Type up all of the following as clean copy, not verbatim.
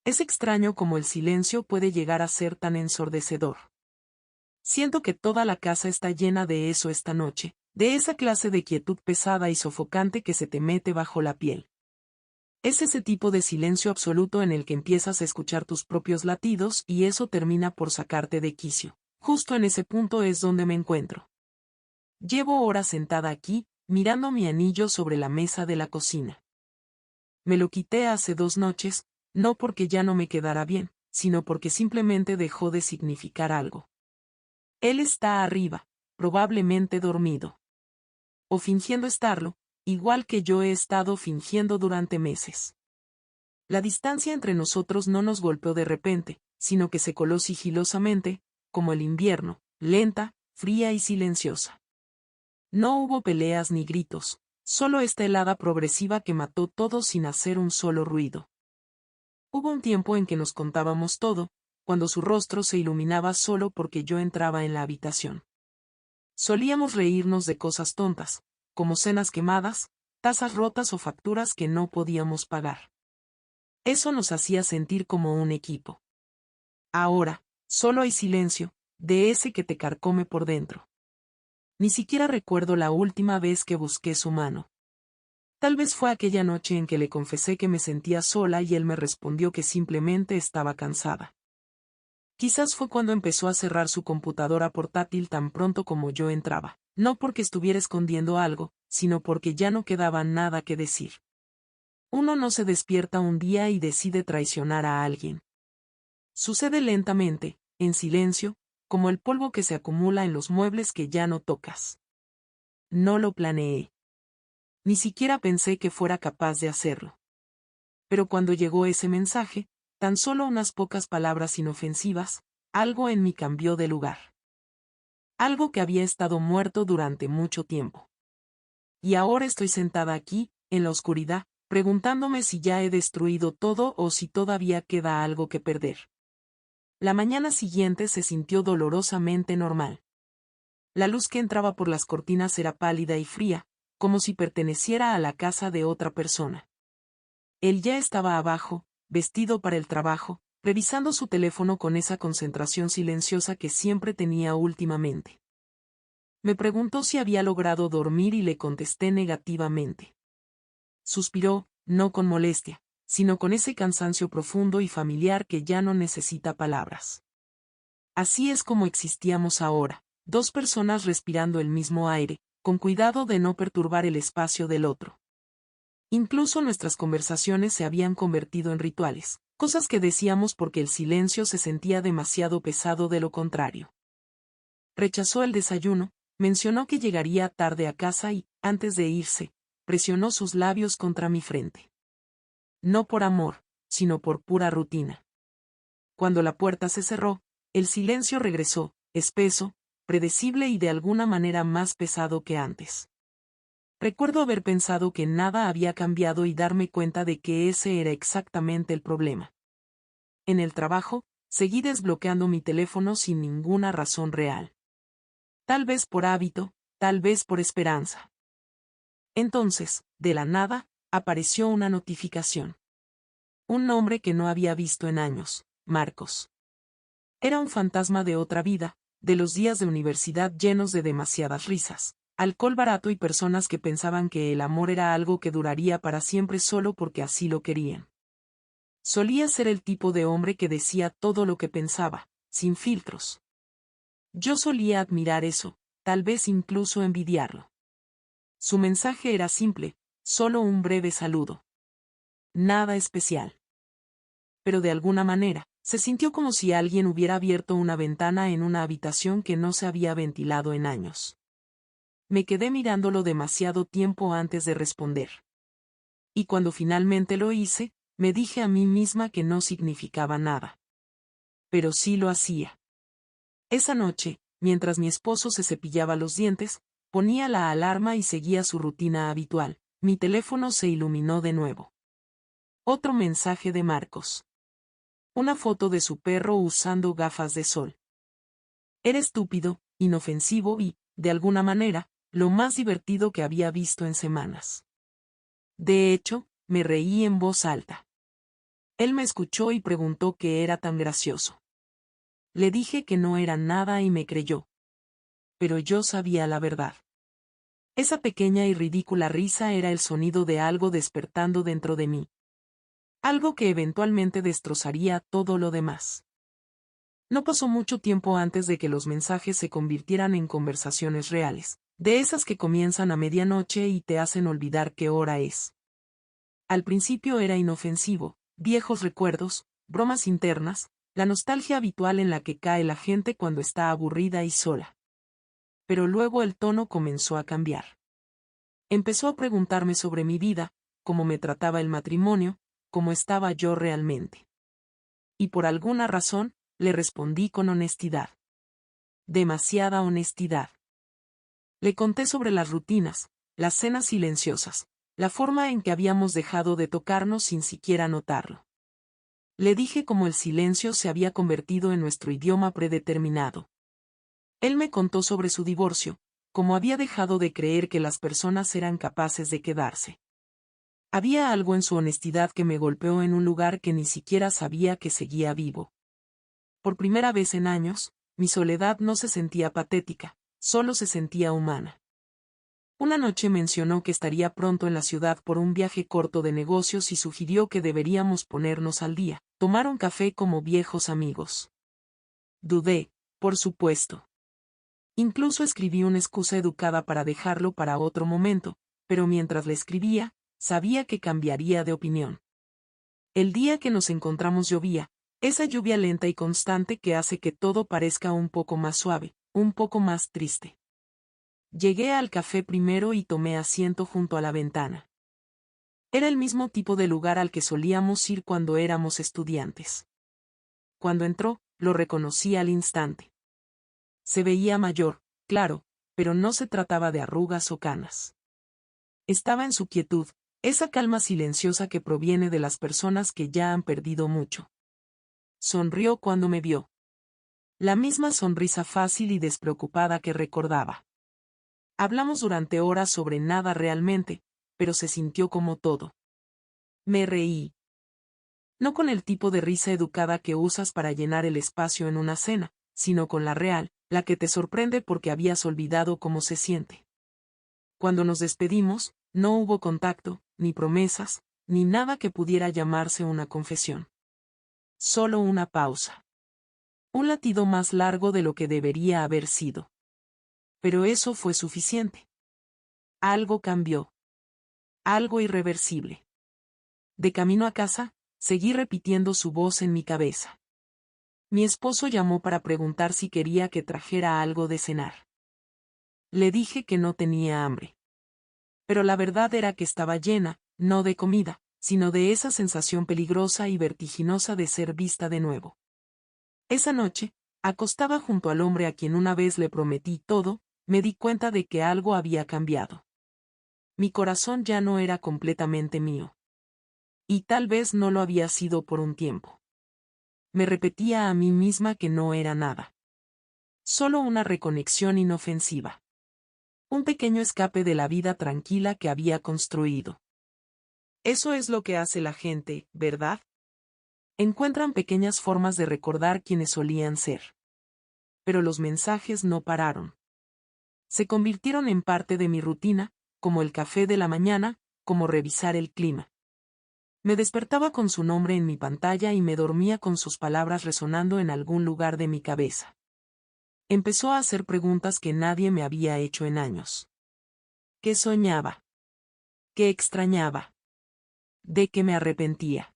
Es extraño cómo el silencio puede llegar a ser tan ensordecedor. Siento que toda la casa está llena de eso esta noche, de esa clase de quietud pesada y sofocante que se te mete bajo la piel. Es ese tipo de silencio absoluto en el que empiezas a escuchar tus propios latidos y eso termina por sacarte de quicio. Justo en ese punto es donde me encuentro. Llevo horas sentada aquí, mirando mi anillo sobre la mesa de la cocina. Me lo quité hace 2 noches, no porque ya no me quedara bien, sino porque simplemente dejó de significar algo. Él está arriba, probablemente dormido. O fingiendo estarlo, igual que yo he estado fingiendo durante meses. La distancia entre nosotros no nos golpeó de repente, sino que se coló sigilosamente, como el invierno, lenta, fría y silenciosa. No hubo peleas ni gritos, solo esta helada progresiva que mató todo sin hacer un solo ruido. Hubo un tiempo en que nos contábamos todo, cuando su rostro se iluminaba solo porque yo entraba en la habitación. Solíamos reírnos de cosas tontas, como cenas quemadas, tazas rotas o facturas que no podíamos pagar. Eso nos hacía sentir como un equipo. Ahora, solo hay silencio, de ese que te carcome por dentro. Ni siquiera recuerdo la última vez que busqué su mano. Tal vez fue aquella noche en que le confesé que me sentía sola y él me respondió que simplemente estaba cansada. Quizás fue cuando empezó a cerrar su computadora portátil tan pronto como yo entraba, no porque estuviera escondiendo algo, sino porque ya no quedaba nada que decir. Uno no se despierta un día y decide traicionar a alguien. Sucede lentamente, en silencio, como el polvo que se acumula en los muebles que ya no tocas. No lo planeé. Ni siquiera pensé que fuera capaz de hacerlo. Pero cuando llegó ese mensaje, tan solo unas pocas palabras inofensivas, algo en mí cambió de lugar. Algo que había estado muerto durante mucho tiempo. Y ahora estoy sentada aquí, en la oscuridad, preguntándome si ya he destruido todo o si todavía queda algo que perder. La mañana siguiente se sintió dolorosamente normal. La luz que entraba por las cortinas era pálida y fría, como si perteneciera a la casa de otra persona. Él ya estaba abajo, vestido para el trabajo, revisando su teléfono con esa concentración silenciosa que siempre tenía últimamente. Me preguntó si había logrado dormir y le contesté negativamente. Suspiró, no con molestia, sino con ese cansancio profundo y familiar que ya no necesita palabras. Así es como existíamos ahora, dos personas respirando el mismo aire, con cuidado de no perturbar el espacio del otro. Incluso nuestras conversaciones se habían convertido en rituales, cosas que decíamos porque el silencio se sentía demasiado pesado de lo contrario. Rechazó el desayuno, mencionó que llegaría tarde a casa y, antes de irse, presionó sus labios contra mi frente. No por amor, sino por pura rutina. Cuando la puerta se cerró, el silencio regresó, espeso, predecible y de alguna manera más pesado que antes. Recuerdo haber pensado que nada había cambiado y darme cuenta de que ese era exactamente el problema. En el trabajo, seguí desbloqueando mi teléfono sin ninguna razón real. Tal vez por hábito, tal vez por esperanza. Entonces, de la nada, apareció una notificación. Un nombre que no había visto en años, Marcos. Era un fantasma de otra vida, de los días de universidad llenos de demasiadas risas, alcohol barato y personas que pensaban que el amor era algo que duraría para siempre solo porque así lo querían. Solía ser el tipo de hombre que decía todo lo que pensaba, sin filtros. Yo solía admirar eso, tal vez incluso envidiarlo. Su mensaje era simple, solo un breve saludo. Nada especial. Pero de alguna manera, se sintió como si alguien hubiera abierto una ventana en una habitación que no se había ventilado en años. Me quedé mirándolo demasiado tiempo antes de responder. Y cuando finalmente lo hice, me dije a mí misma que no significaba nada. Pero sí lo hacía. Esa noche, mientras mi esposo se cepillaba los dientes, ponía la alarma y seguía su rutina habitual, mi teléfono se iluminó de nuevo. Otro mensaje de Marcos. Una foto de su perro usando gafas de sol. Era estúpido, inofensivo y, de alguna manera, lo más divertido que había visto en semanas. De hecho, me reí en voz alta. Él me escuchó y preguntó qué era tan gracioso. Le dije que no era nada y me creyó. Pero yo sabía la verdad. Esa pequeña y ridícula risa era el sonido de algo despertando dentro de mí. Algo que eventualmente destrozaría todo lo demás. No pasó mucho tiempo antes de que los mensajes se convirtieran en conversaciones reales, de esas que comienzan a medianoche y te hacen olvidar qué hora es. Al principio era inofensivo, viejos recuerdos, bromas internas, la nostalgia habitual en la que cae la gente cuando está aburrida y sola. Pero luego el tono comenzó a cambiar. Empezó a preguntarme sobre mi vida, cómo me trataba el matrimonio, cómo estaba yo realmente. Y por alguna razón, le respondí con honestidad. Demasiada honestidad. Le conté sobre las rutinas, las cenas silenciosas, la forma en que habíamos dejado de tocarnos sin siquiera notarlo. Le dije cómo el silencio se había convertido en nuestro idioma predeterminado. Él me contó sobre su divorcio, cómo había dejado de creer que las personas eran capaces de quedarse. Había algo en su honestidad que me golpeó en un lugar que ni siquiera sabía que seguía vivo. Por primera vez en años, mi soledad no se sentía patética, solo se sentía humana. Una noche mencionó que estaría pronto en la ciudad por un viaje corto de negocios y sugirió que deberíamos ponernos al día, tomar un café como viejos amigos. Dudé, por supuesto. Incluso escribí una excusa educada para dejarlo para otro momento, pero mientras le escribía, sabía que cambiaría de opinión. El día que nos encontramos llovía, esa lluvia lenta y constante que hace que todo parezca un poco más suave, un poco más triste. Llegué al café primero y tomé asiento junto a la ventana. Era el mismo tipo de lugar al que solíamos ir cuando éramos estudiantes. Cuando entró, lo reconocí al instante. Se veía mayor, claro, pero no se trataba de arrugas o canas. Estaba en su quietud, esa calma silenciosa que proviene de las personas que ya han perdido mucho. Sonrió cuando me vio. La misma sonrisa fácil y despreocupada que recordaba. Hablamos durante horas sobre nada realmente, pero se sintió como todo. Me reí. No con el tipo de risa educada que usas para llenar el espacio en una cena, sino con la real, la que te sorprende porque habías olvidado cómo se siente. Cuando nos despedimos, no hubo contacto, ni promesas, ni nada que pudiera llamarse una confesión. Solo una pausa. Un latido más largo de lo que debería haber sido. Pero eso fue suficiente. Algo cambió. Algo irreversible. De camino a casa, seguí repitiendo su voz en mi cabeza. Mi esposo llamó para preguntar si quería que trajera algo de cenar. Le dije que no tenía hambre. Pero la verdad era que estaba llena, no de comida, sino de esa sensación peligrosa y vertiginosa de ser vista de nuevo. Esa noche, acostada junto al hombre a quien una vez le prometí todo, me di cuenta de que algo había cambiado. Mi corazón ya no era completamente mío. Y tal vez no lo había sido por un tiempo. Me repetía a mí misma que no era nada. Solo una reconexión inofensiva. Un pequeño escape de la vida tranquila que había construido. Eso es lo que hace la gente, ¿verdad? Encuentran pequeñas formas de recordar quienes solían ser. Pero los mensajes no pararon. Se convirtieron en parte de mi rutina, como el café de la mañana, como revisar el clima. Me despertaba con su nombre en mi pantalla y me dormía con sus palabras resonando en algún lugar de mi cabeza. Empezó a hacer preguntas que nadie me había hecho en años. ¿Qué soñaba? ¿Qué extrañaba? ¿De qué me arrepentía?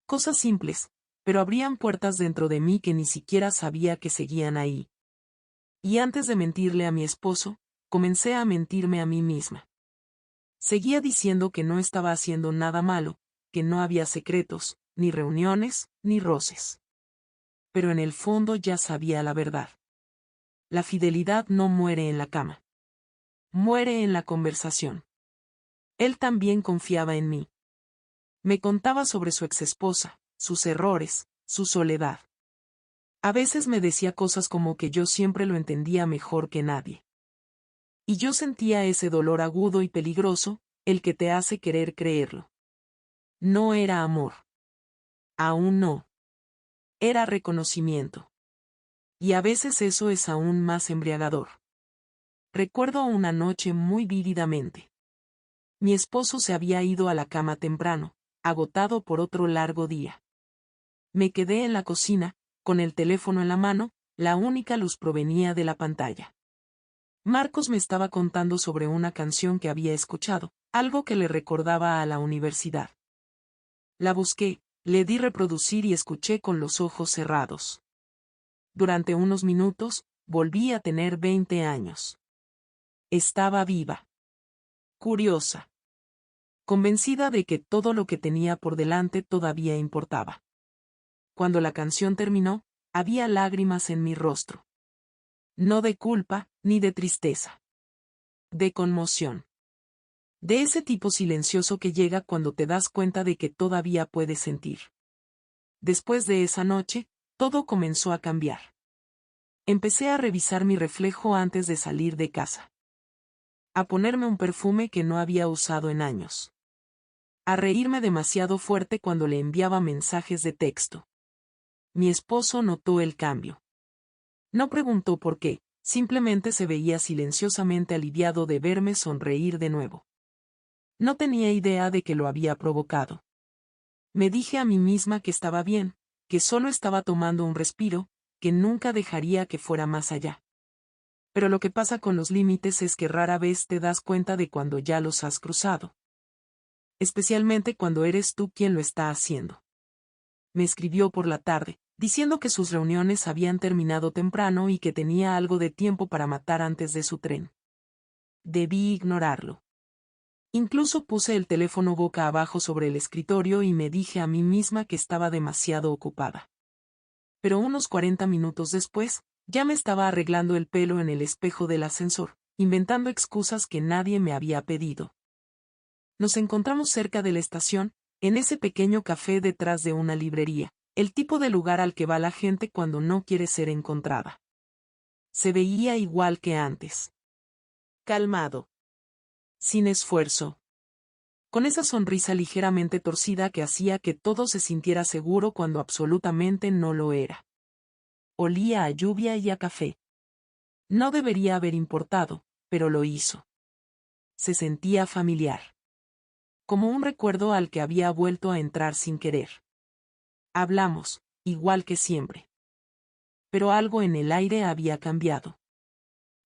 Cosas simples, pero abrían puertas dentro de mí que ni siquiera sabía que seguían ahí. Y antes de mentirle a mi esposo, comencé a mentirme a mí misma. Seguía diciendo que no estaba haciendo nada malo, que no había secretos, ni reuniones, ni roces. Pero en el fondo ya sabía la verdad. La fidelidad no muere en la cama. Muere en la conversación. Él también confiaba en mí. Me contaba sobre su exesposa, sus errores, su soledad. A veces me decía cosas como que yo siempre lo entendía mejor que nadie. Y yo sentía ese dolor agudo y peligroso, el que te hace querer creerlo. No era amor. Aún no. Era reconocimiento. Y a veces eso es aún más embriagador. Recuerdo una noche muy vívidamente. Mi esposo se había ido a la cama temprano, agotado por otro largo día. Me quedé en la cocina, con el teléfono en la mano, la única luz provenía de la pantalla. Marcos me estaba contando sobre una canción que había escuchado, algo que le recordaba a la universidad. La busqué, le di reproducir y escuché con los ojos cerrados. Durante unos minutos, volví a tener 20 años. Estaba viva. Curiosa. Convencida de que todo lo que tenía por delante todavía importaba. Cuando la canción terminó, había lágrimas en mi rostro. No de culpa, ni de tristeza. De conmoción. De ese tipo silencioso que llega cuando te das cuenta de que todavía puedes sentir. Después de esa noche, todo comenzó a cambiar. Empecé a revisar mi reflejo antes de salir de casa. A ponerme un perfume que no había usado en años. A reírme demasiado fuerte cuando le enviaba mensajes de texto. Mi esposo notó el cambio. No preguntó por qué, simplemente se veía silenciosamente aliviado de verme sonreír de nuevo. No tenía idea de que lo había provocado. Me dije a mí misma que estaba bien, que solo estaba tomando un respiro, que nunca dejaría que fuera más allá. Pero lo que pasa con los límites es que rara vez te das cuenta de cuando ya los has cruzado. Especialmente cuando eres tú quien lo está haciendo. Me escribió por la tarde, diciendo que sus reuniones habían terminado temprano y que tenía algo de tiempo para matar antes de su tren. Debí ignorarlo. Incluso puse el teléfono boca abajo sobre el escritorio y me dije a mí misma que estaba demasiado ocupada. Pero unos 40 minutos después, ya me estaba arreglando el pelo en el espejo del ascensor, inventando excusas que nadie me había pedido. Nos encontramos cerca de la estación, en ese pequeño café detrás de una librería, el tipo de lugar al que va la gente cuando no quiere ser encontrada. Se veía igual que antes. Calmado. Sin esfuerzo. Con esa sonrisa ligeramente torcida que hacía que todo se sintiera seguro cuando absolutamente no lo era. Olía a lluvia y a café. No debería haber importado, pero lo hizo. Se sentía familiar. Como un recuerdo al que había vuelto a entrar sin querer. Hablamos, igual que siempre. Pero algo en el aire había cambiado.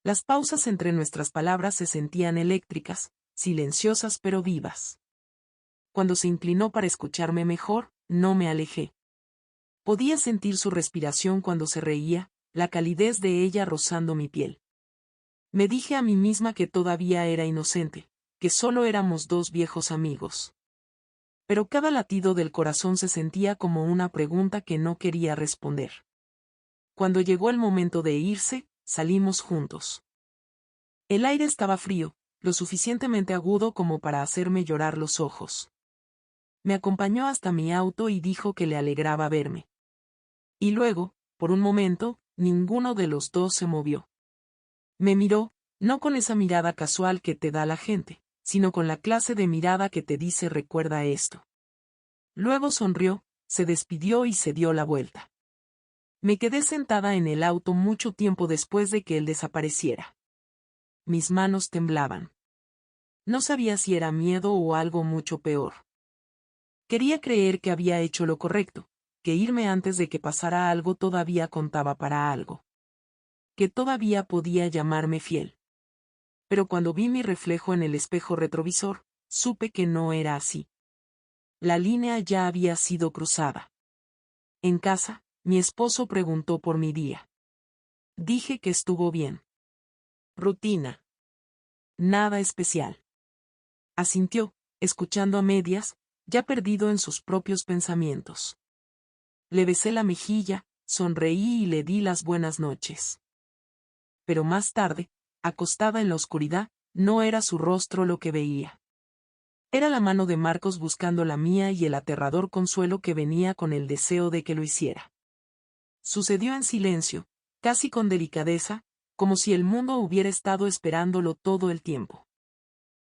Las pausas entre nuestras palabras se sentían eléctricas, silenciosas pero vivas. Cuando se inclinó para escucharme mejor, no me alejé. Podía sentir su respiración cuando se reía, la calidez de ella rozando mi piel. Me dije a mí misma que todavía era inocente, que solo éramos dos viejos amigos. Pero cada latido del corazón se sentía como una pregunta que no quería responder. Cuando llegó el momento de irse, salimos juntos. El aire estaba frío, lo suficientemente agudo como para hacerme llorar los ojos. Me acompañó hasta mi auto y dijo que le alegraba verme. Y luego, por un momento, ninguno de los dos se movió. Me miró, no con esa mirada casual que te da la gente, sino con la clase de mirada que te dice recuerda esto. Luego sonrió, se despidió y se dio la vuelta. Me quedé sentada en el auto mucho tiempo después de que él desapareciera. Mis manos temblaban. No sabía si era miedo o algo mucho peor. Quería creer que había hecho lo correcto, que irme antes de que pasara algo todavía contaba para algo. Que todavía podía llamarme fiel. Pero cuando vi mi reflejo en el espejo retrovisor, supe que no era así. La línea ya había sido cruzada. En casa, mi esposo preguntó por mi día. Dije que estuvo bien. Rutina. Nada especial. Asintió, escuchando a medias, ya perdido en sus propios pensamientos. Le besé la mejilla, sonreí y le di las buenas noches. Pero más tarde, acostada en la oscuridad, no era su rostro lo que veía. Era la mano de Marcos buscando la mía y el aterrador consuelo que venía con el deseo de que lo hiciera. Sucedió en silencio, casi con delicadeza, como si el mundo hubiera estado esperándolo todo el tiempo.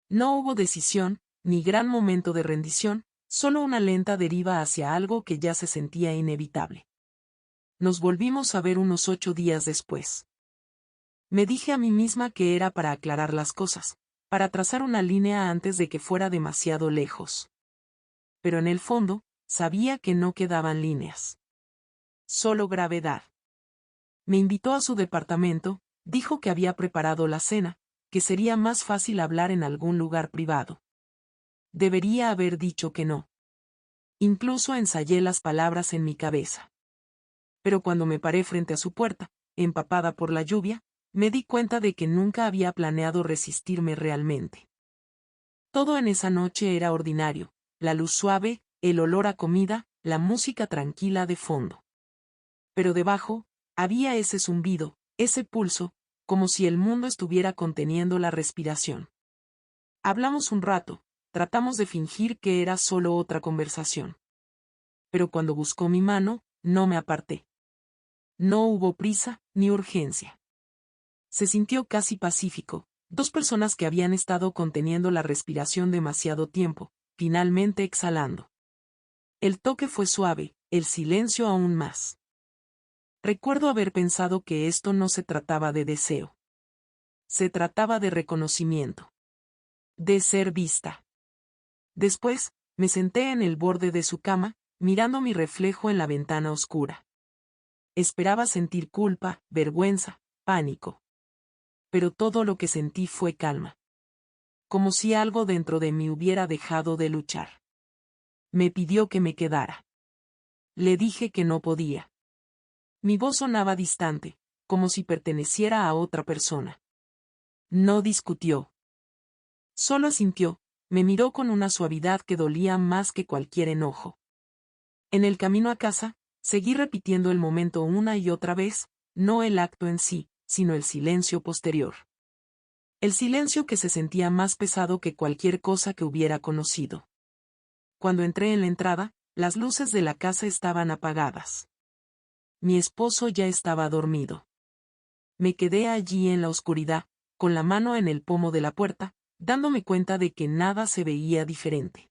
No hubo decisión, ni gran momento de rendición, Solo una lenta deriva hacia algo que ya se sentía inevitable. Nos volvimos a ver unos 8 días después. Me dije a mí misma que era para aclarar las cosas, para trazar una línea antes de que fuera demasiado lejos. Pero en el fondo, sabía que no quedaban líneas. Solo gravedad. Me invitó a su departamento, dijo que había preparado la cena, que sería más fácil hablar en algún lugar privado. Debería haber dicho que no. Incluso ensayé las palabras en mi cabeza. Pero cuando me paré frente a su puerta, empapada por la lluvia, me di cuenta de que nunca había planeado resistirme realmente. Todo en esa noche era ordinario, la luz suave, el olor a comida, la música tranquila de fondo. Pero debajo, había ese zumbido, ese pulso, como si el mundo estuviera conteniendo la respiración. Hablamos un rato, tratamos de fingir que era solo otra conversación. Pero cuando buscó mi mano, no me aparté. No hubo prisa, ni urgencia. Se sintió casi pacífico, dos personas que habían estado conteniendo la respiración demasiado tiempo, finalmente exhalando. El toque fue suave, el silencio aún más. Recuerdo haber pensado que esto no se trataba de deseo. Se trataba de reconocimiento. De ser vista. Después, me senté en el borde de su cama, mirando mi reflejo en la ventana oscura. Esperaba sentir culpa, vergüenza, pánico. Pero todo lo que sentí fue calma. Como si algo dentro de mí hubiera dejado de luchar. Me pidió que me quedara. Le dije que no podía. Mi voz sonaba distante, como si perteneciera a otra persona. No discutió. Solo asintió, me miró con una suavidad que dolía más que cualquier enojo. En el camino a casa, seguí repitiendo el momento una y otra vez, no el acto en sí, sino el silencio posterior. El silencio que se sentía más pesado que cualquier cosa que hubiera conocido. Cuando entré en la entrada, las luces de la casa estaban apagadas. Mi esposo ya estaba dormido. Me quedé allí en la oscuridad, con la mano en el pomo de la puerta, dándome cuenta de que nada se veía diferente.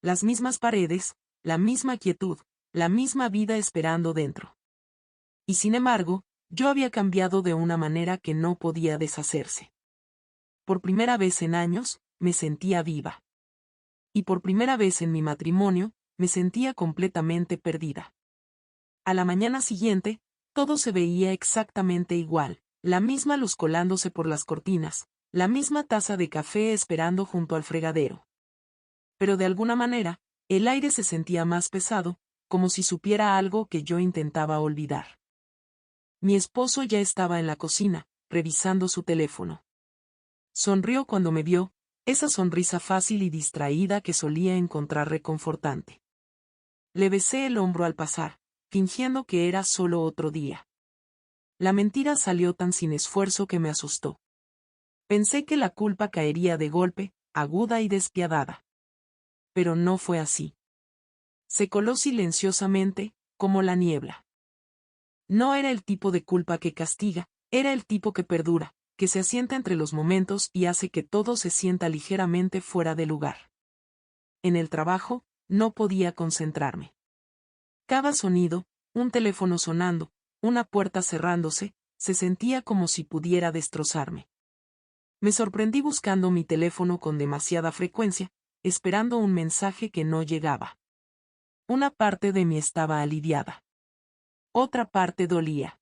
Las mismas paredes, la misma quietud, la misma vida esperando dentro. Y sin embargo, yo había cambiado de una manera que no podía deshacerse. Por primera vez en años, me sentía viva. Y por primera vez en mi matrimonio, me sentía completamente perdida. A la mañana siguiente, todo se veía exactamente igual, la misma luz colándose por las cortinas, la misma taza de café esperando junto al fregadero. Pero de alguna manera, el aire se sentía más pesado, como si supiera algo que yo intentaba olvidar. Mi esposo ya estaba en la cocina, revisando su teléfono. Sonrió cuando me vio, esa sonrisa fácil y distraída que solía encontrar reconfortante. Le besé el hombro al pasar, fingiendo que era solo otro día. La mentira salió tan sin esfuerzo que me asustó. Pensé que la culpa caería de golpe, aguda y despiadada. Pero no fue así. Se coló silenciosamente, como la niebla. No era el tipo de culpa que castiga, era el tipo que perdura, que se asienta entre los momentos y hace que todo se sienta ligeramente fuera de lugar. En el trabajo, no podía concentrarme. Cada sonido, un teléfono sonando, una puerta cerrándose, se sentía como si pudiera destrozarme. Me sorprendí buscando mi teléfono con demasiada frecuencia, esperando un mensaje que no llegaba. Una parte de mí estaba aliviada. Otra parte dolía.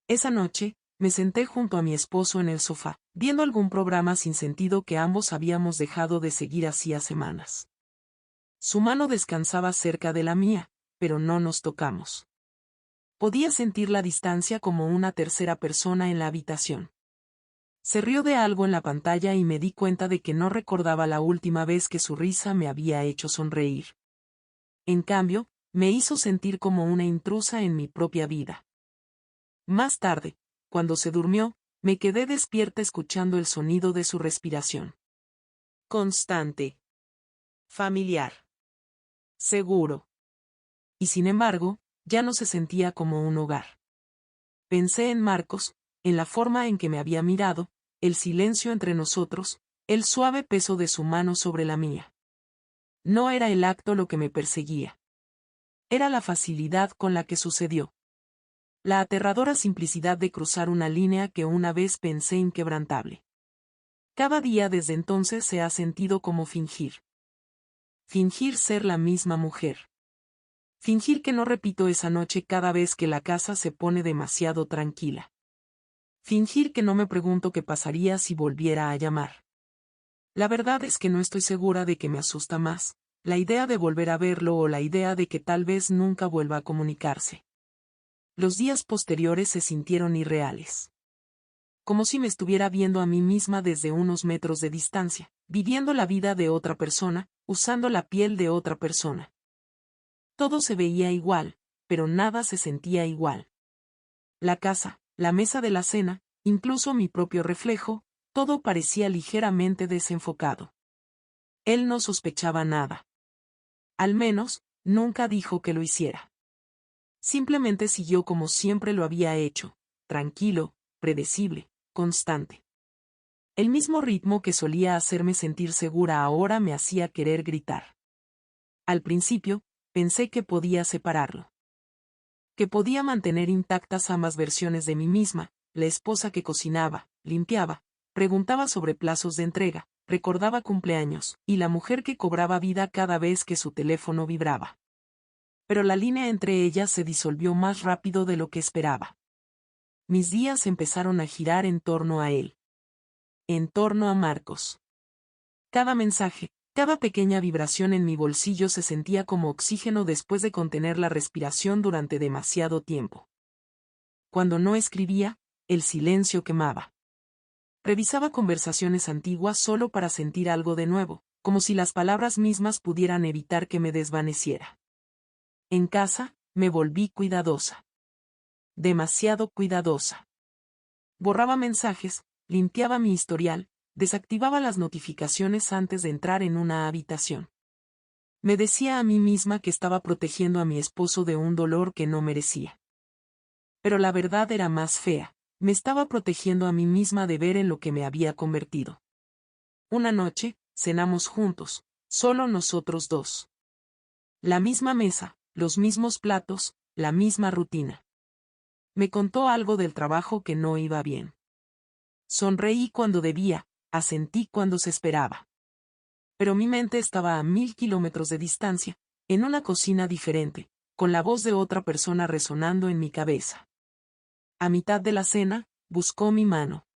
Esa noche, me senté junto a mi esposo en el sofá, viendo algún programa sin sentido que ambos habíamos dejado de seguir hacía semanas. Su mano descansaba cerca de la mía, pero no nos tocamos. Podía sentir la distancia como una tercera persona en la habitación. Se rió de algo en la pantalla y me di cuenta de que no recordaba la última vez que su risa me había hecho sonreír. En cambio, me hizo sentir como una intrusa en mi propia vida. Más tarde, cuando se durmió, me quedé despierta escuchando el sonido de su respiración. Constante. Familiar. Seguro. Y sin embargo, ya no se sentía como un hogar. Pensé en Marcos, en la forma en que me había mirado, el silencio entre nosotros, el suave peso de su mano sobre la mía. No era el acto lo que me perseguía. Era la facilidad con la que sucedió. La aterradora simplicidad de cruzar una línea que una vez pensé inquebrantable. Cada día desde entonces se ha sentido como fingir. Fingir ser la misma mujer. Fingir que no repito esa noche cada vez que la casa se pone demasiado tranquila. Fingir que no me pregunto qué pasaría si volviera a llamar. La verdad es que no estoy segura de que me asusta más, la idea de volver a verlo o la idea de que tal vez nunca vuelva a comunicarse. Los días posteriores se sintieron irreales. Como si me estuviera viendo a mí misma desde unos metros de distancia, viviendo la vida de otra persona, usando la piel de otra persona. Todo se veía igual, pero nada se sentía igual. La casa, la mesa de la cena, incluso mi propio reflejo, todo parecía ligeramente desenfocado. Él no sospechaba nada. Al menos, nunca dijo que lo hiciera. Simplemente siguió como siempre lo había hecho, tranquilo, predecible, constante. El mismo ritmo que solía hacerme sentir segura ahora me hacía querer gritar. Al principio, pensé que podía separarlo. Que podía mantener intactas ambas versiones de mí misma, la esposa que cocinaba, limpiaba, preguntaba sobre plazos de entrega, recordaba cumpleaños, y la mujer que cobraba vida cada vez que su teléfono vibraba. Pero la línea entre ellas se disolvió más rápido de lo que esperaba. Mis días empezaron a girar en torno a él. En torno a Marcos. Cada mensaje, cada pequeña vibración en mi bolsillo se sentía como oxígeno después de contener la respiración durante demasiado tiempo. Cuando no escribía, el silencio quemaba. Revisaba conversaciones antiguas solo para sentir algo de nuevo, como si las palabras mismas pudieran evitar que me desvaneciera. En casa, me volví cuidadosa. Demasiado cuidadosa. Borraba mensajes, limpiaba mi historial, desactivaba las notificaciones antes de entrar en una habitación. Me decía a mí misma que estaba protegiendo a mi esposo de un dolor que no merecía. Pero la verdad era más fea, me estaba protegiendo a mí misma de ver en lo que me había convertido. Una noche, cenamos juntos, solo nosotros dos. La misma mesa, los mismos platos, la misma rutina. Me contó algo del trabajo que no iba bien. Sonreí cuando debía, asentí cuando se esperaba. Pero mi mente estaba a 1000 kilómetros de distancia, en una cocina diferente, con la voz de otra persona resonando en mi cabeza. A mitad de la cena, buscó mi mano.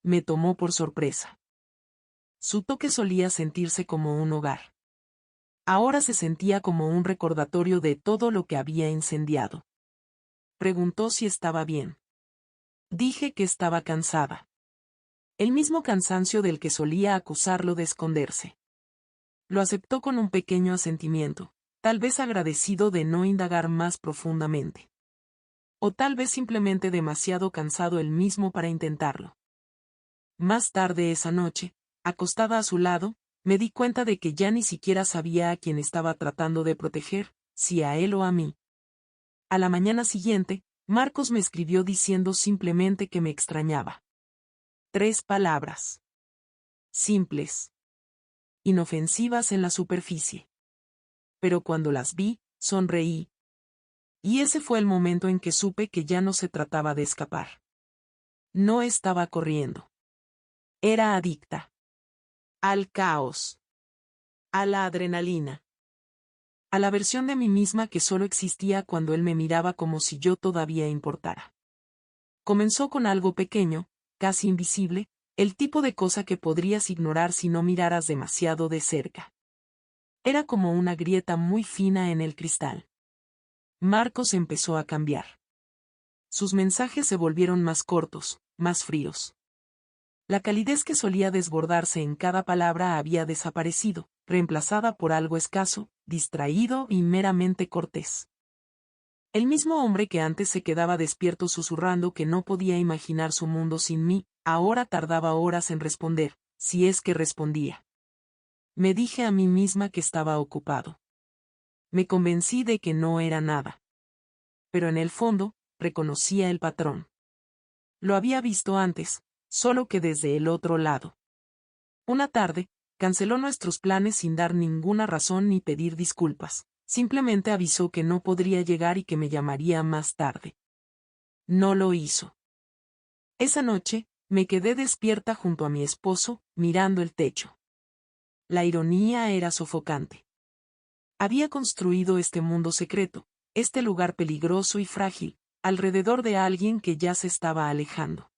Me tomó por sorpresa. Su toque solía sentirse como un hogar. Ahora se sentía como un recordatorio de todo lo que había incendiado. Preguntó si estaba bien. Dije que estaba cansada. El mismo cansancio del que solía acusarlo de esconderse. Lo aceptó con un pequeño asentimiento, tal vez agradecido de no indagar más profundamente. O tal vez simplemente demasiado cansado él mismo para intentarlo. Más tarde esa noche, acostada a su lado, me di cuenta de que ya ni siquiera sabía a quién estaba tratando de proteger, si a él o a mí. A la mañana siguiente, Marcos me escribió diciendo simplemente que me extrañaba. 3 palabras. Simples. Inofensivas en la superficie. Pero cuando las vi, sonreí. Y ese fue el momento en que supe que ya no se trataba de escapar. No estaba corriendo. Era adicta. Al caos. A la adrenalina. A la versión de mí misma que solo existía cuando él me miraba como si yo todavía importara. Comenzó con algo pequeño, casi invisible, el tipo de cosa que podrías ignorar si no miraras demasiado de cerca. Era como una grieta muy fina en el cristal. Marcos empezó a cambiar. Sus mensajes se volvieron más cortos, más fríos. La calidez que solía desbordarse en cada palabra había desaparecido, reemplazada por algo escaso, distraído y meramente cortés. El mismo hombre que antes se quedaba despierto susurrando que no podía imaginar su mundo sin mí, ahora tardaba horas en responder, si es que respondía. Me dije a mí misma que estaba ocupado. Me convencí de que no era nada. Pero en el fondo, reconocía el patrón. Lo había visto antes, solo que desde el otro lado. Una tarde, canceló nuestros planes sin dar ninguna razón ni pedir disculpas. Simplemente avisó que no podría llegar y que me llamaría más tarde. No lo hizo. Esa noche, me quedé despierta junto a mi esposo, mirando el techo. La ironía era sofocante. Había construido este mundo secreto, este lugar peligroso y frágil, alrededor de alguien que ya se estaba alejando.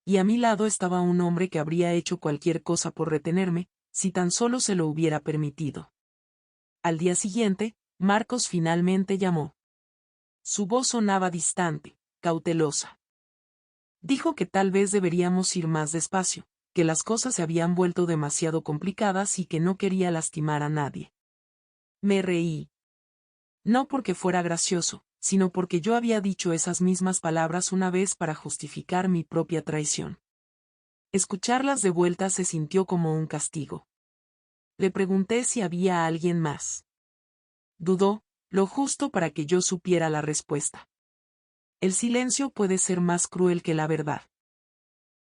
Y a mi lado estaba un hombre que habría hecho cualquier cosa por retenerme, si tan solo se lo hubiera permitido. Al día siguiente, Marcos finalmente llamó. Su voz sonaba distante, cautelosa. Dijo que tal vez deberíamos ir más despacio, que las cosas se habían vuelto demasiado complicadas y que no quería lastimar a nadie. Me reí. No porque fuera gracioso, sino porque yo había dicho esas mismas palabras una vez para justificar mi propia traición. Escucharlas de vuelta se sintió como un castigo. Le pregunté si había alguien más. Dudó, lo justo para que yo supiera la respuesta. El silencio puede ser más cruel que la verdad.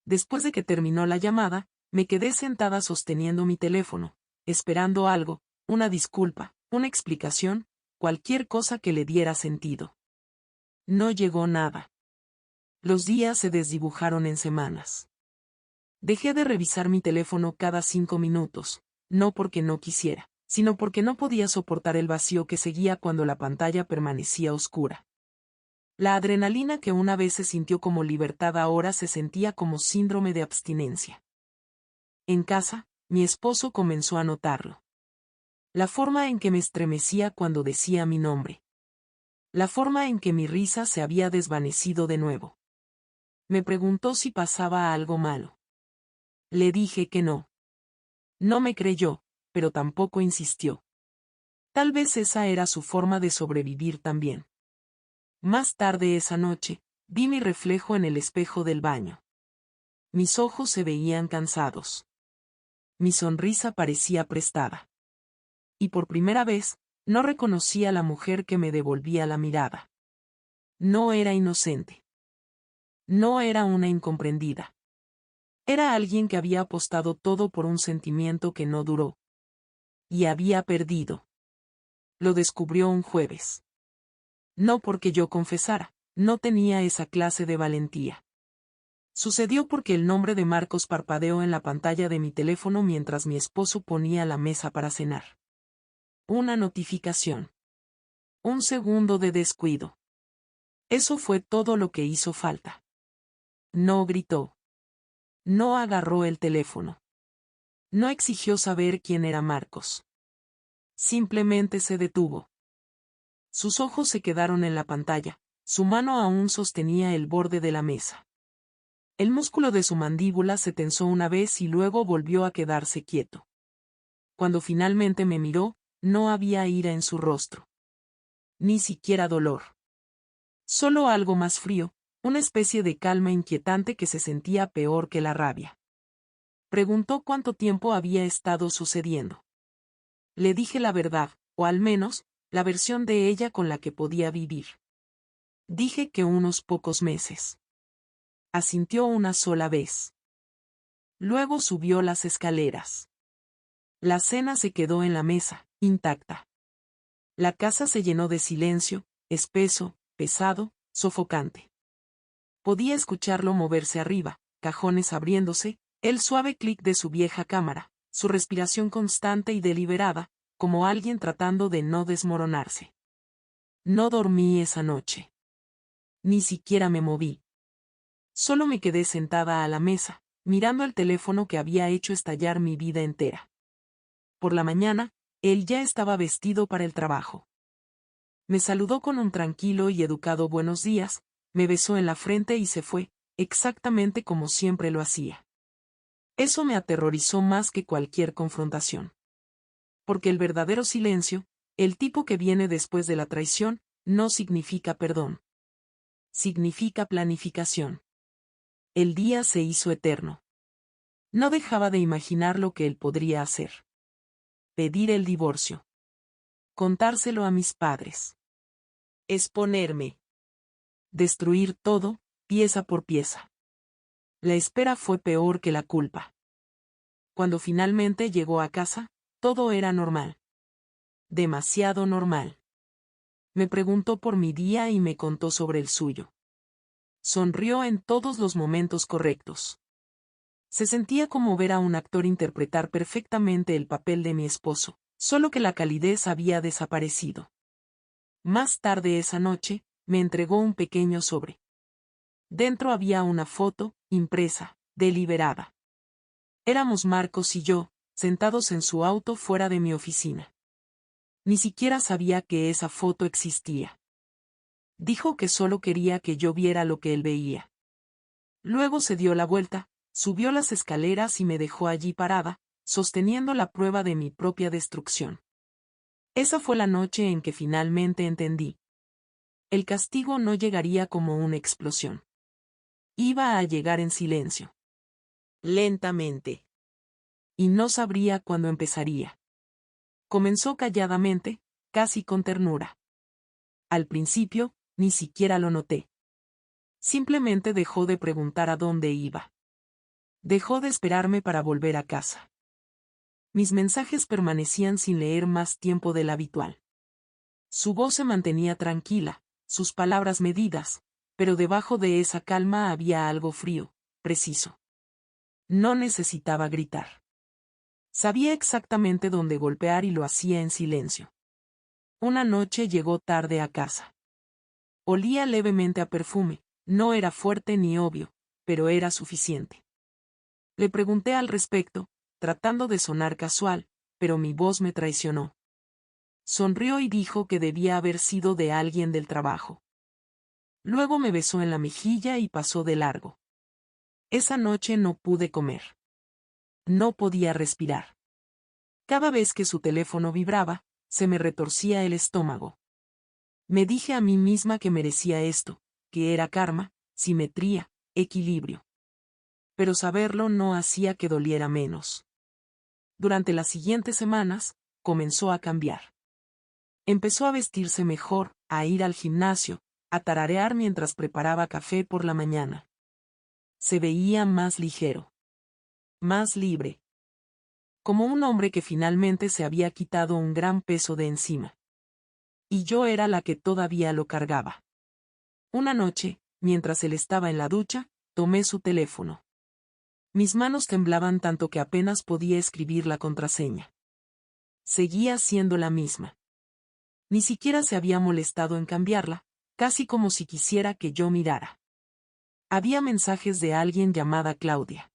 Después de que terminó la llamada, me quedé sentada sosteniendo mi teléfono, esperando algo, una disculpa, una explicación, cualquier cosa que le diera sentido. No llegó nada. Los días se desdibujaron en semanas. Dejé de revisar mi teléfono cada 5 minutos, no porque no quisiera, sino porque no podía soportar el vacío que seguía cuando la pantalla permanecía oscura. La adrenalina que una vez se sintió como libertad ahora se sentía como síndrome de abstinencia. En casa, mi esposo comenzó a notarlo. La forma en que me estremecía cuando decía mi nombre. La forma en que mi risa se había desvanecido de nuevo. Me preguntó si pasaba algo malo. Le dije que no. No me creyó, pero tampoco insistió. Tal vez esa era su forma de sobrevivir también. Más tarde esa noche, vi mi reflejo en el espejo del baño. Mis ojos se veían cansados. Mi sonrisa parecía prestada. Y por primera vez, no reconocí a la mujer que me devolvía la mirada. No era inocente. No era una incomprendida. Era alguien que había apostado todo por un sentimiento que no duró. Y había perdido. Lo descubrió un jueves. No porque yo confesara, no tenía esa clase de valentía. Sucedió porque el nombre de Marcos parpadeó en la pantalla de mi teléfono mientras mi esposo ponía la mesa para cenar. Una notificación. Un segundo de descuido. Eso fue todo lo que hizo falta. No gritó. No agarró el teléfono. No exigió saber quién era Marcos. Simplemente se detuvo. Sus ojos se quedaron en la pantalla, su mano aún sostenía el borde de la mesa. El músculo de su mandíbula se tensó una vez y luego volvió a quedarse quieto. Cuando finalmente me miró, no había ira en su rostro. Ni siquiera dolor. Solo algo más frío, una especie de calma inquietante que se sentía peor que la rabia. Preguntó cuánto tiempo había estado sucediendo. Le dije la verdad, o al menos, la versión de ella con la que podía vivir. Dije que unos pocos meses. Asintió una sola vez. Luego subió las escaleras. La cena se quedó en la mesa, intacta. La casa se llenó de silencio, espeso, pesado, sofocante. Podía escucharlo moverse arriba, cajones abriéndose, el suave clic de su vieja cámara, su respiración constante y deliberada, como alguien tratando de no desmoronarse. No dormí esa noche. Ni siquiera me moví. Solo me quedé sentada a la mesa, mirando el teléfono que había hecho estallar mi vida entera. Por la mañana, él ya estaba vestido para el trabajo. Me saludó con un tranquilo y educado buenos días, me besó en la frente y se fue, exactamente como siempre lo hacía. Eso me aterrorizó más que cualquier confrontación. Porque el verdadero silencio, el tipo que viene después de la traición, no significa perdón. Significa planificación. El día se hizo eterno. No dejaba de imaginar lo que él podría hacer. Pedir el divorcio. Contárselo a mis padres. Exponerme. Destruir todo, pieza por pieza. La espera fue peor que la culpa. Cuando finalmente llegó a casa, todo era normal. Demasiado normal. Me preguntó por mi día y me contó sobre el suyo. Sonrió en todos los momentos correctos. Se sentía como ver a un actor interpretar perfectamente el papel de mi esposo, solo que la calidez había desaparecido. Más tarde esa noche, me entregó un pequeño sobre. Dentro había una foto, impresa, deliberada. Éramos Marcos y yo, sentados en su auto fuera de mi oficina. Ni siquiera sabía que esa foto existía. Dijo que solo quería que yo viera lo que él veía. Luego se dio la vuelta, subió las escaleras y me dejó allí parada, sosteniendo la prueba de mi propia destrucción. Esa fue la noche en que finalmente entendí. El castigo no llegaría como una explosión. Iba a llegar en silencio. Lentamente. Y no sabría cuándo empezaría. Comenzó calladamente, casi con ternura. Al principio, ni siquiera lo noté. Simplemente dejó de preguntar a dónde iba. Dejó de esperarme para volver a casa. Mis mensajes permanecían sin leer más tiempo del habitual. Su voz se mantenía tranquila, sus palabras medidas, pero debajo de esa calma había algo frío, preciso. No necesitaba gritar. Sabía exactamente dónde golpear y lo hacía en silencio. Una noche llegó tarde a casa. Olía levemente a perfume, no era fuerte ni obvio, pero era suficiente. Le pregunté al respecto, tratando de sonar casual, pero mi voz me traicionó. Sonrió y dijo que debía haber sido de alguien del trabajo. Luego me besó en la mejilla y pasó de largo. Esa noche no pude comer. No podía respirar. Cada vez que su teléfono vibraba, se me retorcía el estómago. Me dije a mí misma que merecía esto, que era karma, simetría, equilibrio. Pero saberlo no hacía que doliera menos. Durante las siguientes semanas, comenzó a cambiar. Empezó a vestirse mejor, a ir al gimnasio, a tararear mientras preparaba café por la mañana. Se veía más ligero. Más libre. Como un hombre que finalmente se había quitado un gran peso de encima. Y yo era la que todavía lo cargaba. Una noche, mientras él estaba en la ducha, tomé su teléfono. Mis manos temblaban tanto que apenas podía escribir la contraseña. Seguía siendo la misma. Ni siquiera se había molestado en cambiarla, casi como si quisiera que yo mirara. Había mensajes de alguien llamada Claudia.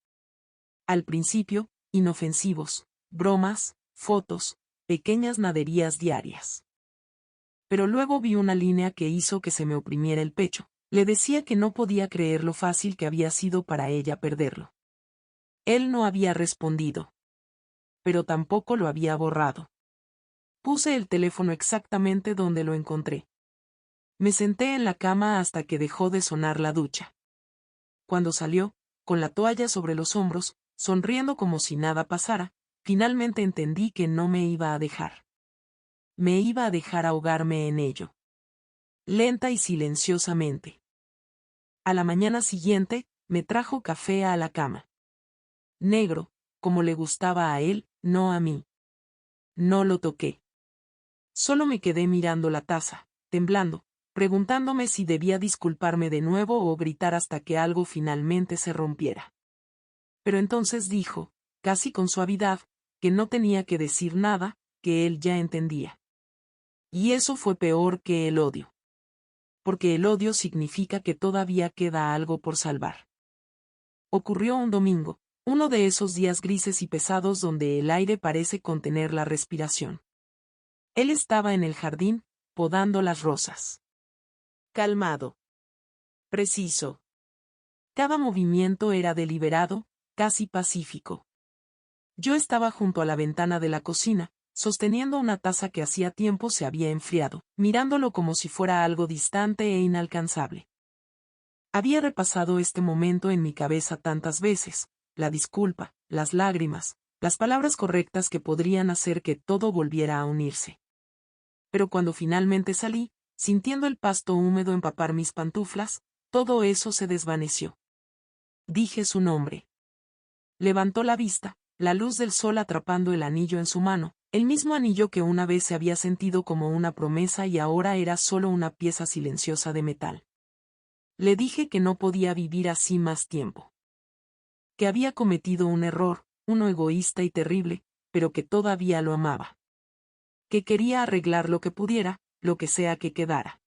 Al principio, inofensivos, bromas, fotos, pequeñas naderías diarias. Pero luego vi una línea que hizo que se me oprimiera el pecho. Le decía que no podía creer lo fácil que había sido para ella perderlo. Él no había respondido. Pero tampoco lo había borrado. Puse el teléfono exactamente donde lo encontré. Me senté en la cama hasta que dejó de sonar la ducha. Cuando salió, con la toalla sobre los hombros, sonriendo como si nada pasara, finalmente entendí que no me iba a dejar. Me iba a dejar ahogarme en ello. Lenta y silenciosamente. A la mañana siguiente, me trajo café a la cama. Negro, como le gustaba a él, no a mí. No lo toqué. Solo me quedé mirando la taza, temblando, preguntándome si debía disculparme de nuevo o gritar hasta que algo finalmente se rompiera. Pero entonces dijo, casi con suavidad, que no tenía que decir nada, que él ya entendía. Y eso fue peor que el odio. Porque el odio significa que todavía queda algo por salvar. Ocurrió un domingo, uno de esos días grises y pesados donde el aire parece contener la respiración. Él estaba en el jardín, podando las rosas. Calmado. Preciso. Cada movimiento era deliberado, casi pacífico. Yo estaba junto a la ventana de la cocina, sosteniendo una taza que hacía tiempo se había enfriado, mirándolo como si fuera algo distante e inalcanzable. Había repasado este momento en mi cabeza tantas veces, la disculpa, las lágrimas, las palabras correctas que podrían hacer que todo volviera a unirse. Pero cuando finalmente salí, sintiendo el pasto húmedo empapar mis pantuflas, todo eso se desvaneció. Dije su nombre. Levantó la vista, la luz del sol atrapando el anillo en su mano, el mismo anillo que una vez se había sentido como una promesa y ahora era solo una pieza silenciosa de metal. Le dije que no podía vivir así más tiempo. Que había cometido un error, uno egoísta y terrible, pero que todavía lo amaba. Que quería arreglar lo que pudiera, lo que sea que quedara.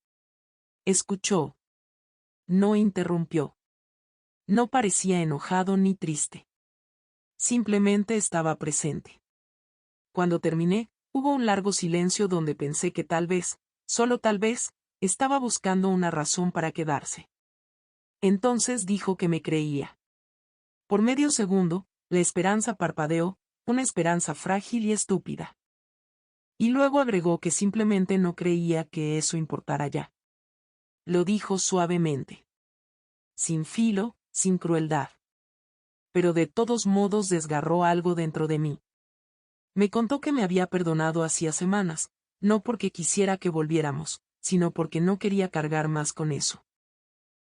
Escuchó. No interrumpió. No parecía enojado ni triste. Simplemente estaba presente. Cuando terminé, hubo un largo silencio donde pensé que tal vez, solo tal vez, estaba buscando una razón para quedarse. Entonces dijo que me creía. Por medio segundo, la esperanza parpadeó, una esperanza frágil y estúpida. Y luego agregó que simplemente no creía que eso importara ya. Lo dijo suavemente. Sin filo, sin crueldad. Pero de todos modos desgarró algo dentro de mí. Me contó que me había perdonado hacía semanas, no porque quisiera que volviéramos, sino porque no quería cargar más con eso.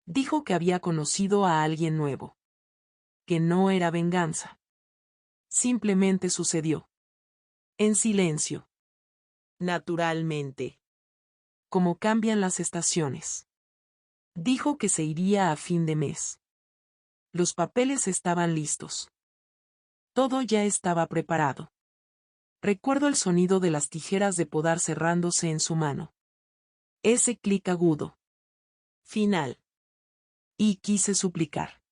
Dijo que había conocido a alguien nuevo. Que no era venganza. Simplemente sucedió. En silencio. Naturalmente. Como cambian las estaciones. Dijo que se iría a fin de mes. Los papeles estaban listos. Todo ya estaba preparado. Recuerdo el sonido de las tijeras de podar cerrándose en su mano. Ese clic agudo. Final. Y quise suplicar.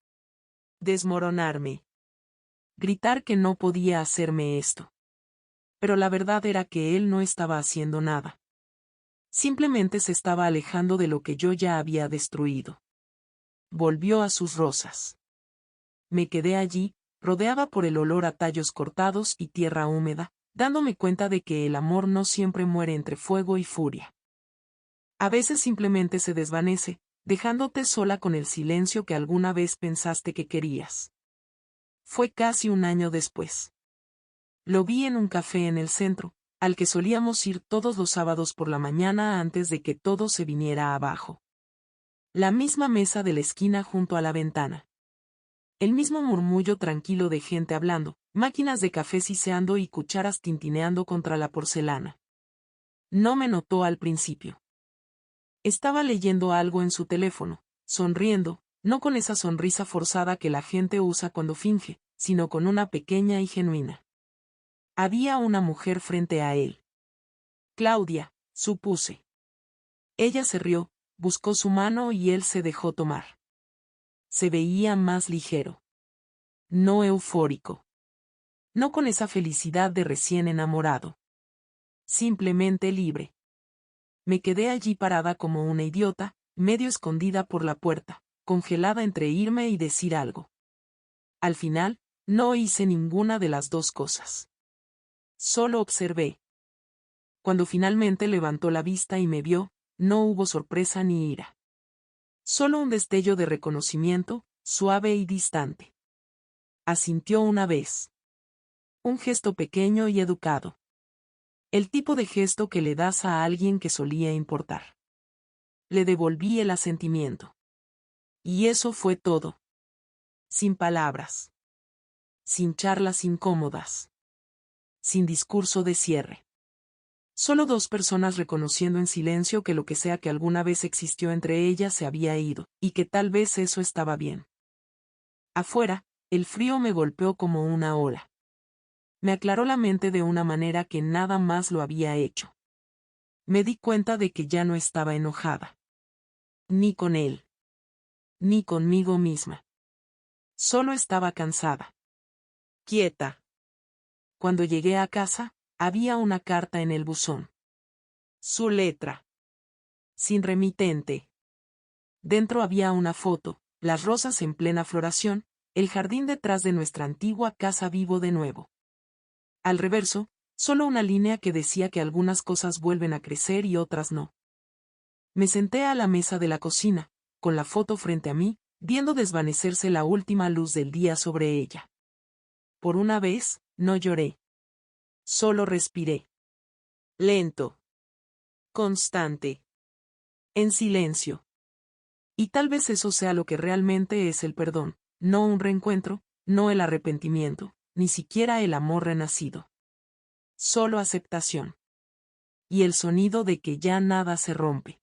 Desmoronarme. Gritar que no podía hacerme esto. Pero la verdad era que él no estaba haciendo nada. Simplemente se estaba alejando de lo que yo ya había destruido. Volvió a sus rosas. Me quedé allí, rodeada por el olor a tallos cortados y tierra húmeda, dándome cuenta de que el amor no siempre muere entre fuego y furia. A veces simplemente se desvanece, dejándote sola con el silencio que alguna vez pensaste que querías. Fue casi un año después. Lo vi en un café en el centro, al que solíamos ir todos los sábados por la mañana antes de que todo se viniera abajo. La misma mesa de la esquina junto a la ventana. El mismo murmullo tranquilo de gente hablando, máquinas de café siseando y cucharas tintineando contra la porcelana. No me notó al principio. Estaba leyendo algo en su teléfono, sonriendo, no con esa sonrisa forzada que la gente usa cuando finge, sino con una pequeña y genuina. Había una mujer frente a él. Claudia, supuse. Ella se rió, buscó su mano y él se dejó tomar. Se veía más ligero. No eufórico. No con esa felicidad de recién enamorado. Simplemente libre. Me quedé allí parada como una idiota, medio escondida por la puerta, congelada entre irme y decir algo. Al final, no hice ninguna de las dos cosas. Solo observé. Cuando finalmente levantó la vista y me vio, no hubo sorpresa ni ira. Solo un destello de reconocimiento, suave y distante. Asintió una vez. Un gesto pequeño y educado. El tipo de gesto que le das a alguien que solía importar. Le devolví el asentimiento. Y eso fue todo. Sin palabras. Sin charlas incómodas. Sin discurso de cierre. Solo dos personas reconociendo en silencio que lo que sea que alguna vez existió entre ellas se había ido, y que tal vez eso estaba bien. Afuera, el frío me golpeó como una ola. Me aclaró la mente de una manera que nada más lo había hecho. Me di cuenta de que ya no estaba enojada. Ni con él. Ni conmigo misma. Solo estaba cansada. Quieta. Cuando llegué a casa, había una carta en el buzón. Su letra. Sin remitente. Dentro había una foto, las rosas en plena floración, el jardín detrás de nuestra antigua casa vivo de nuevo. Al reverso, solo una línea que decía que algunas cosas vuelven a crecer y otras no. Me senté a la mesa de la cocina, con la foto frente a mí, viendo desvanecerse la última luz del día sobre ella. Por una vez, no lloré. Solo respiré. Lento. Constante. En silencio. Y tal vez eso sea lo que realmente es el perdón, no un reencuentro, no el arrepentimiento, ni siquiera el amor renacido. Solo aceptación. Y el sonido de que ya nada se rompe.